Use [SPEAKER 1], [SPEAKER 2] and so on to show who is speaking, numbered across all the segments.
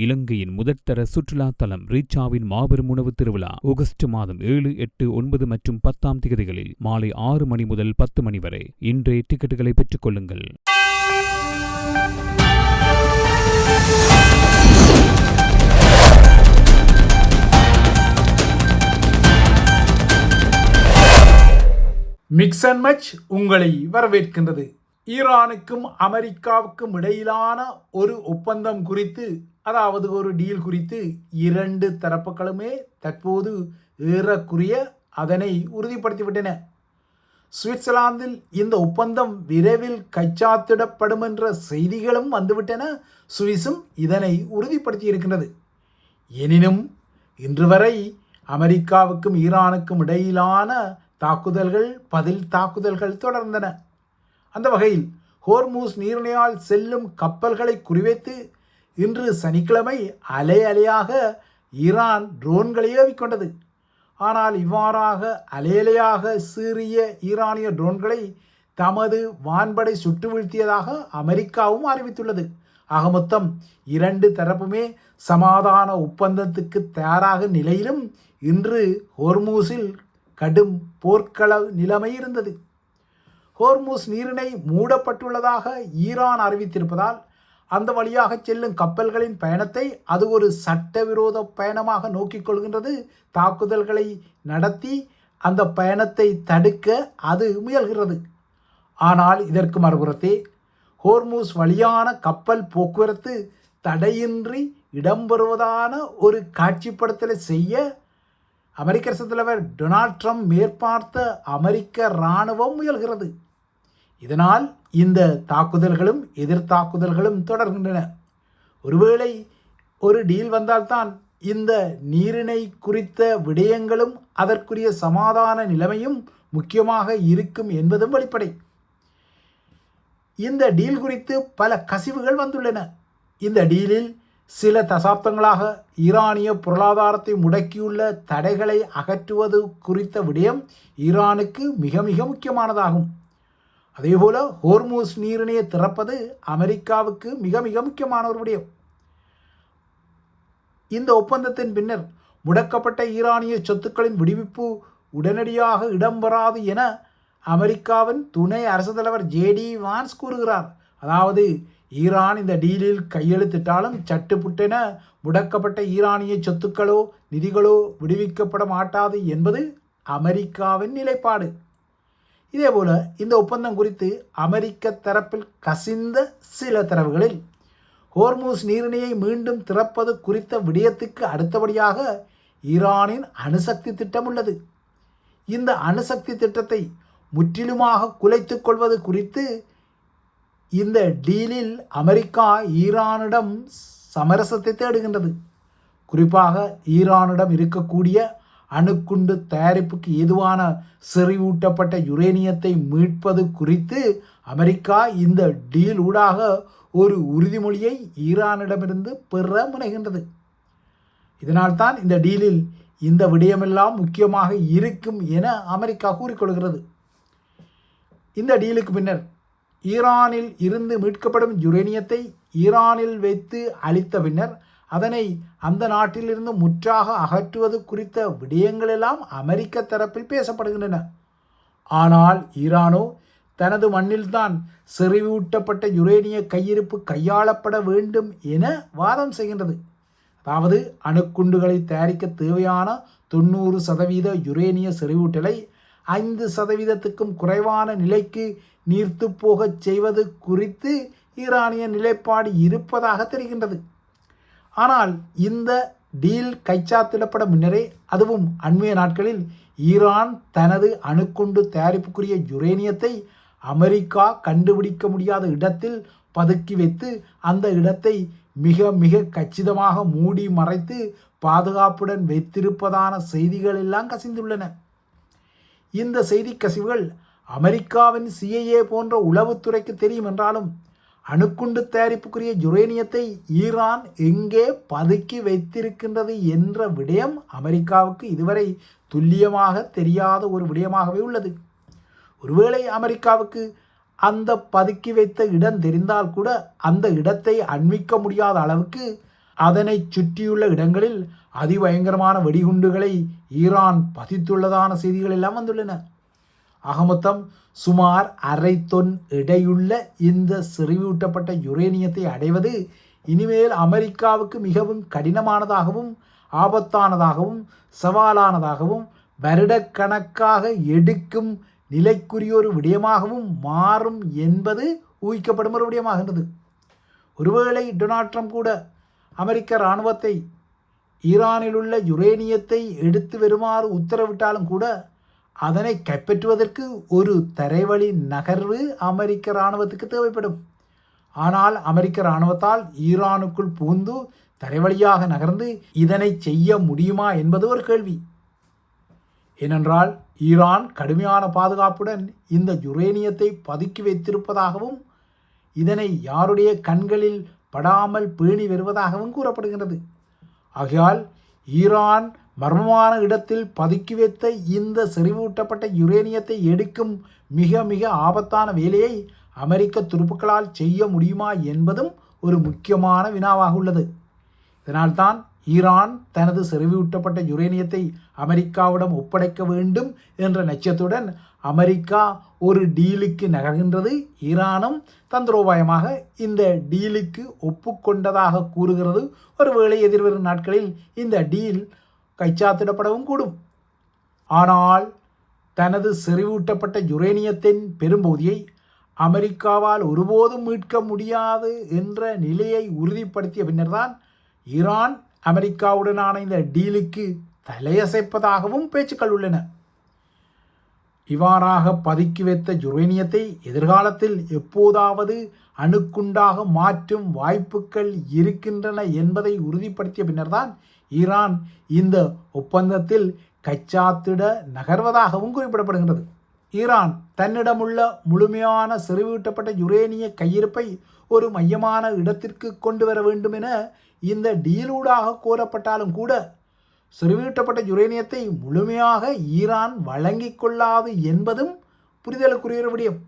[SPEAKER 1] இலங்கையின் முதற்தர சுற்றுலா தலம் ரீச்சாவின் மாபெரும் உணவு திருவிழா ஆகஸ்ட் மாதம் 7, 8, 9 மற்றும் 10ஆம் திகதிகளில் மாலை 6 மணி முதல் 10 மணி வரை. இன்றே டிக்கெட்டுகளை பெற்றுக் கொள்ளுங்கள்.
[SPEAKER 2] மிக்ஸ் அண்ட் மச் உங்களை வரவேற்கின்றது. ஈரானுக்கும் அமெரிக்காவுக்கும் இடையிலான ஒரு ஒப்பந்தம் குறித்து, அதாவது ஒரு டீல் குறித்து இரண்டு தரப்புகளுமே தற்போது ஏறக்குறைய அதனை உறுதிப்படுத்திவிட்டன. சுவிட்சர்லாந்தில் இந்த ஒப்பந்தம் விரைவில் கைச்சாத்திடப்படும் என்ற செய்திகளும் வந்துவிட்டன. சுவிஸும் இதனை உறுதிப்படுத்தியிருக்கின்றது. எனினும் இன்று வரை அமெரிக்காவுக்கும் ஈரானுக்கும் இடையிலான தாக்குதல்கள், பதில் தாக்குதல்கள் தொடர்ந்தன. அந்த வகையில் ஹோர்மூஸ் நீரிணையால் செல்லும் கப்பல்களை குறிவைத்து இன்று சனிக்கிழமை அலை அலையாக ஈரான் ட்ரோன்களை ஏவிக்கொண்டது. ஆனால் இவ்வாறாக அலையலையாக சீறிய ஈரானிய ட்ரோன்களை தமது வான்படை சுட்டு வீழ்த்தியதாக அமெரிக்காவும் அறிவித்துள்ளது. ஆக மொத்தம் இரண்டு தரப்புமே சமாதான ஒப்பந்தத்துக்கு தயாராக நிலையிலும் இன்று ஹோர்மூஸில் கடும் போர்க்கள நிலைமை இருந்தது. ஹோர்மூஸ் நீரிணை மூடப்பட்டுள்ளதாக ஈரான் அறிவித்திருப்பதால் அந்த வழியாக செல்லும் கப்பல்களின் பயணத்தை அது ஒரு சட்டவிரோத பயணமாக நோக்கிக் கொள்கின்றது. தாக்குதல்களை நடத்தி அந்த பயணத்தை தடுக்க அது முயல்கிறது. ஆனால் இதற்கு மறுபுறத்தே ஹோர்மூஸ் வழியான கப்பல் போக்குவரத்து தடையின்றி இடம்பெறுவதான ஒரு காட்சிப்படுத்தலை செய்ய அமெரிக்க அரசு தலைவர் டொனால்ட் ட்ரம்ப் மேற்பார்த்த அமெரிக்க இராணுவம் முயல்கிறது. இதனால் இந்த தாக்குதல்களும் எதிர்த்தாக்குதல்களும் தொடர்கின்றன. ஒருவேளை ஒரு டீல் வந்தால்தான் இந்த நீரிணை குறித்த விடயங்களும் அதற்குரிய சமாதான நிலைமையும் முக்கியமாக இருக்கும் என்பதும் வெளிப்படை. இந்த டீல் குறித்து பல கசிவுகள் வந்துள்ளன. இந்த டீலில் சில தசாப்தங்களாக ஈரானிய பொருளாதாரத்தை முடக்கியுள்ள தடைகளை அகற்றுவது குறித்த விடயம் ஈரானுக்கு மிக மிக முக்கியமானதாகும். அதேபோல ஹோர்மூஸ் நீரிணையை திறப்பது அமெரிக்காவுக்கு மிக மிக முக்கியமான ஒரு விடயம். இந்த ஒப்பந்தத்தின் பின்னர் முடக்கப்பட்ட ஈரானிய சொத்துக்களின் விடுவிப்பு உடனடியாக இடம்பெறாது என அமெரிக்காவின் துணை அரசு தலைவர் JD வான்ஸ் கூறுகிறார். அதாவது ஈரான் இந்த டீலில் கையெழுத்திட்டாலும் சட்டுப்புட்டென முடக்கப்பட்ட ஈரானிய சொத்துக்களோ நிதிகளோ விடுவிக்கப்பட மாட்டாது என்பது அமெரிக்காவின் நிலைப்பாடு. இதேபோல இந்த ஒப்பந்தம் குறித்து அமெரிக்க தரப்பில் கசிந்த சில தரவுகளில் ஹோர்மூஸ் நீரிணையை மீண்டும் திறப்பது குறித்த விடயத்துக்கு அடுத்தபடியாக ஈரானின் அணுசக்தி திட்டம் உள்ளது. இந்த அணுசக்தி திட்டத்தை முற்றிலுமாக குலைத்துக் கொள்வது குறித்து இந்த டீலில் அமெரிக்கா ஈரானிடம் சமரசத்தை தேடுகின்றது. குறிப்பாக ஈரானிடம் இருக்கக்கூடிய அணுக்குண்டு தயாரிப்புக்கு ஏதுவான செறிவூட்டப்பட்ட யுரேனியத்தை மீட்பது குறித்து அமெரிக்கா இந்த டீல் ஊடாக ஒரு உறுதிமொழியை ஈரானிடமிருந்து பெற முனைகின்றது. இதனால்தான் இந்த டீலில் இந்த விடயமெல்லாம் முக்கியமாக இருக்கும் என அமெரிக்கா கூறிக்கொள்கிறது. இந்த டீலுக்கு பின்னர் ஈரானில் இருந்து மீட்கப்படும் யுரேனியத்தை ஈரானில் வைத்து அளித்த பின்னர் அதனை அந்த நாட்டிலிருந்து முற்றாக அகற்றுவது குறித்த விடயங்களெல்லாம் அமெரிக்க தரப்பில் பேசப்படுகின்றன. ஆனால் ஈரானோ தனது மண்ணில்தான் செறிவூட்டப்பட்ட யுரேனிய கையிருப்பு கையாளப்பட வேண்டும் என வாதம் செய்கின்றது. அதாவது அணுக்குண்டுகளை தயாரிக்க தேவையான 90% யுரேனிய செறிவூட்டலை 5%க்கும் குறைவான நிலைக்கு நீர்த்து போகச் செய்வது குறித்து ஈரானிய நிலைப்பாடு இருப்பதாக தெரிகின்றது. ஆனால் இந்த டீல் கைச்சாத்திடப்பட முன்னரே, அதுவும் அண்மைய நாட்களில் ஈரான் தனது அணுக்குண்டு தயாரிப்புக்குரிய யுரேனியத்தை அமெரிக்கா கண்டுபிடிக்க முடியாத இடத்தில் பதுக்கி வைத்து அந்த இடத்தை மிக மிக கச்சிதமாக மூடி மறைத்து பாதுகாப்புடன் வைத்திருப்பதான செய்திகள் எல்லாம் கசிந்துள்ளன. இந்த செய்தி கசிவுகள் அமெரிக்காவின் CIA போன்ற உளவுத்துறைக்கு தெரியும் என்றாலும் அணுக்குண்டு தயாரிப்புக்குரிய யுரேனியத்தை ஈரான் எங்கே பதுக்கி வைத்திருக்கின்றது என்ற விடயம் அமெரிக்காவுக்கு இதுவரை துல்லியமாக தெரியாத ஒரு விடயமாகவே உள்ளது. ஒருவேளை அமெரிக்காவுக்கு அந்த பதுக்கி வைத்த இடம் தெரிந்தால் கூட அந்த இடத்தை அண்மிக்க முடியாத அளவுக்கு அதனை சுற்றியுள்ள இடங்களில் அதிபயங்கரமான வெடிகுண்டுகளை ஈரான் பதித்துள்ளதான செய்திகள் எல்லாம் வந்துள்ளன. மொத்தம் சுமார் 1/2 தொன் எடையுள்ள இந்த செறிவூட்டப்பட்ட யுரேனியத்தை அடைவது இனிமேல் அமெரிக்காவுக்கு மிகவும் கடினமானதாகவும் ஆபத்தானதாகவும் சவாலானதாகவும் வருடக்கணக்காக எடுக்கும் நிலைக்குரியொரு விடயமாகவும் மாறும் என்பது ஊகிக்கப்படும் ஒரு விடயமாகின்றது. ஒருவேளை டொனால்ட் ட்ரம்ப் கூட அமெரிக்க இராணுவத்தை ஈரானில் உள்ள யுரேனியத்தை எடுத்து வருமாறு உத்தரவிட்டாலும் கூட அதனை கைப்பற்றுவதற்கு ஒரு தரைவழி நகர்வு அமெரிக்க இராணுவத்துக்கு தேவைப்படும். ஆனால் அமெரிக்க இராணுவத்தால் ஈரானுக்குள் புகுந்து தரைவழியாக நகர்ந்து இதனை செய்ய முடியுமா என்பது ஒரு கேள்வி. ஏனென்றால் ஈரான் கடுமையான பாதுகாப்புடன் இந்த யுரேனியத்தை பதுக்கி வைத்திருப்பதாகவும் இதனை யாருடைய கண்களில் படாமல் பேணி வருவதாகவும் கூறப்படுகிறது. ஆகையால் ஈரான் மர்மமான இடத்தில் பதுக்கி வைத்த இந்த செறிவூட்டப்பட்ட யுரேனியத்தை எடுக்கும் மிக மிக ஆபத்தான வேலையை அமெரிக்க துருப்புக்களால் செய்ய முடியுமா என்பதும் ஒரு முக்கியமான வினாவாக உள்ளது. இதனால்தான் ஈரான் தனது செறிவூட்டப்பட்ட யுரேனியத்தை அமெரிக்காவிடம் ஒப்படைக்க வேண்டும் என்ற லட்சியத்துடன் அமெரிக்கா ஒரு டீலுக்கு நகர்கின்றது. ஈரானும் தந்திரோபாயமாக இந்த டீலுக்கு ஒப்புக்கொண்டதாக கூறுகிறது. ஒருவேளை எதிர்வரும் நாட்களில் இந்த டீல் கைச்சாத்திடப்படவும் கூடும். ஆனால் தனது செறிவூட்டப்பட்ட யுரேனியத்தின் பெரும்பகுதியை அமெரிக்காவால் ஒருபோதும் மீட்க முடியாது என்ற நிலையை உறுதிப்படுத்திய பின்னர்தான் ஈரான் அமெரிக்காவுடனான இந்த டீலுக்கு தலையசைப்பதாகவும் பேச்சுக்கள் உள்ளன. இவ்வாறாக பதுக்கி வைத்த யுரேனியத்தை எதிர்காலத்தில் எப்போதாவது அணுக்குண்டாக மாற்றும் வாய்ப்புகள் இருக்கின்றன என்பதை உறுதிப்படுத்திய பின்னர்தான் ஈரான் இந்த ஒப்பந்தத்தில் கைச்சாத்திட நகர்வதாகவும் குறிப்பிடப்படுகிறது. ஈரான் தன்னிடமுள்ள முழுமையான செறிவூட்டப்பட்ட யுரேனிய கையிருப்பை ஒரு மையமான இடத்திற்கு கொண்டு வர வேண்டும் என இந்த டீலூடாக கோரப்பட்டாலும் கூட செறிவூட்டப்பட்ட யுரேனியத்தை முழுமையாக ஈரான் வழங்கிக் கொள்ளாது என்பதும் புரிதலுக்குரிய விடயம்.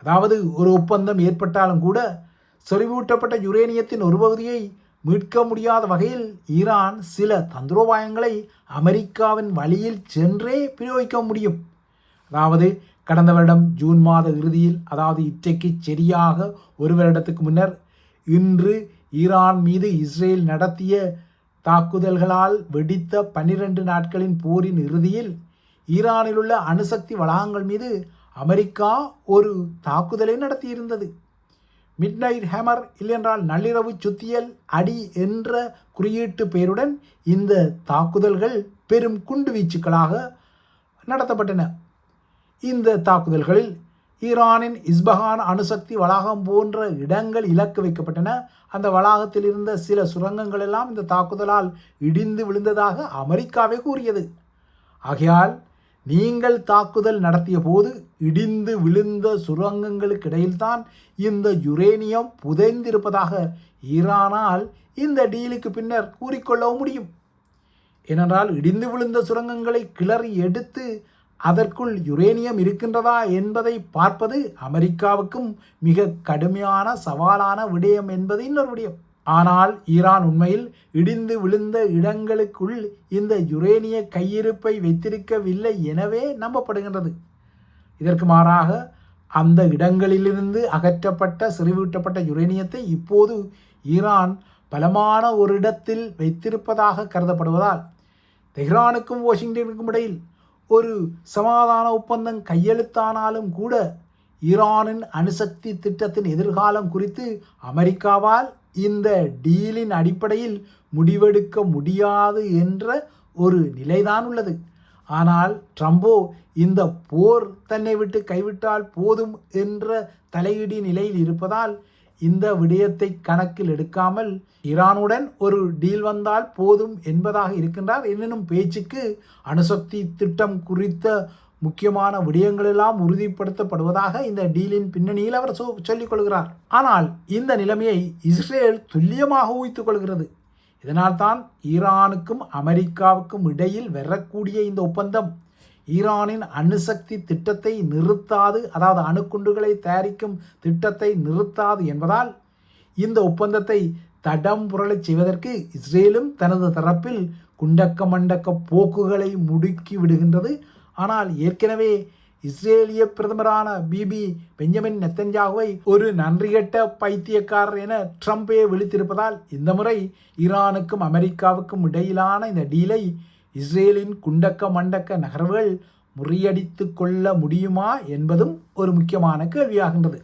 [SPEAKER 2] அதாவது ஒரு ஒப்பந்தம் ஏற்பட்டாலும் கூட செறிவூட்டப்பட்ட யுரேனியத்தின் ஒரு பகுதியை மீட்க முடியாத வகையில் ஈரான் சில தந்திரோபாயங்களை அமெரிக்காவின் வழியில் சென்றே பிரயோகிக்க முடியும். அதாவது கடந்த வருடம் ஜூன் மாத இறுதியில், அதாவது இன்றைக்கு சரியாக ஒரு வருடத்துக்கு முன்னர், இன்று ஈரான் மீது இஸ்ரேல் நடத்திய தாக்குதல்களால் வெடித்த 12 நாட்களின் போரின் இறுதியில் ஈரானில் உள்ள அணுசக்தி வளாகங்கள் மீது அமெரிக்கா ஒரு தாக்குதலை நடத்தியிருந்தது. மிட்நைட் ஹேமர், இல்லையென்றால் நள்ளிரவு சுத்தியல் அடி என்ற குறியீட்டு பெயருடன் இந்த தாக்குதல்கள் பெரும் குண்டுவீச்சுக்களாக நடத்தப்பட்டன. இந்த தாக்குதல்களில் ஈரானின் இஸ்பஹான் அணுசக்தி வளாகம் போன்ற இடங்கள் இலக்கு வைக்கப்பட்டன. அந்த வளாகத்தில் இருந்த சில சுரங்கங்கள் எல்லாம் இந்த தாக்குதலால் இடிந்து விழுந்ததாக அமெரிக்காவே கூறியது. ஆகையால் நீங்கள் தாக்குதல் நடத்திய போது இடிந்து விழுந்த சுரங்கங்களுக்கு இடையில்தான் இந்த யுரேனியம் புதைந்திருப்பதாக ஈரானால் இந்த டீலுக்கு பின்னர் கூறிக்கொள்ளவும் முடியும். ஏனென்றால் இடிந்து விழுந்த சுரங்கங்களை கிளறி எடுத்து அதற்குள் யுரேனியம் இருக்கின்றதா என்பதை பார்ப்பது அமெரிக்காவுக்கும் மிக கடுமையான சவாலான விடயம் என்பது இன்னொரு விடயம். ஆனால் ஈரான் உண்மையில் இடிந்து விழுந்த இடங்களுக்குள் இந்த யுரேனிய கையிருப்பை வைத்திருக்கவில்லை எனவே நம்பப்படுகின்றது. இதற்கு மாறாக அந்த இடங்களிலிருந்து அகற்றப்பட்ட செறிவூட்டப்பட்ட யுரேனியத்தை இப்போது ஈரான் பலமான ஒரு இடத்தில் வைத்திருப்பதாக கருதப்படுவதால் தெஹ்ரானுக்கும் வாஷிங்டனுக்கும் இடையில் ஒரு சமாதான ஒப்பந்தம் கையெழுத்தானாலும் கூட ஈரானின் அணுசக்தி திட்டத்தின் எதிர்காலம் குறித்து அமெரிக்காவால் இந்த டீலின் அடிப்படையில் முடிவெடுக்க முடியாது என்ற ஒரு நிலைதான் உள்ளது. ஆனால் ட்ரம்போ இந்த போர் தன்னை விட்டு கைவிட்டால் போதும் என்ற தலையீடு நிலையில் இருப்பதால் இந்த விடயத்தை கணக்கில் எடுக்காமல் ஈரானுடன் ஒரு டீல் வந்தால் போதும் என்பதாக இருக்கின்றார். எனினும் பேச்சுக்கு அணுசக்தி திட்டம் குறித்த முக்கியமான விடயங்களெல்லாம் உறுதிப்படுத்தப்படுவதாக இந்த டீலின் பின்னணியில் அவர் சொல்லிக் கொள்கிறார். ஆனால் இந்த நிலைமையை இஸ்ரேல் துல்லியமாக ஊகித்துக் கொள்கிறது. இதனால்தான் ஈரானுக்கும் அமெரிக்காவுக்கும் இடையில் வரக்கூடிய இந்த ஒப்பந்தம் ஈரானின் அணுசக்தி திட்டத்தை நிறுத்தாது, அதாவது அணுக்குண்டுகளை தயாரிக்கும் திட்டத்தை நிறுத்தாது என்பதால் இந்த ஒப்பந்தத்தை தடம் புரளச் செய்வதற்கு இஸ்ரேலும் தனது தரப்பில் குண்டக்க மண்டக்க போக்குகளை முடுக்கி விடுகின்றது. ஆனால் ஏற்கனவே இஸ்ரேலிய பிரதமரான பிபி பெஞ்சமின் நெத்தன்யாகுவை ஒரு நன்றிகெட்ட பைத்தியக்காரர் என ட்ரம்பே விழித்திருப்பதால் இந்த முறை ஈரானுக்கும் அமெரிக்காவுக்கும் இடையிலான இந்த டீலை இஸ்ரேலின் குண்டக்க மண்டக்க நகர்வுகள் முறியடித்து கொள்ள முடியுமா என்பதும் ஒரு முக்கியமான கேள்வியாகின்றது.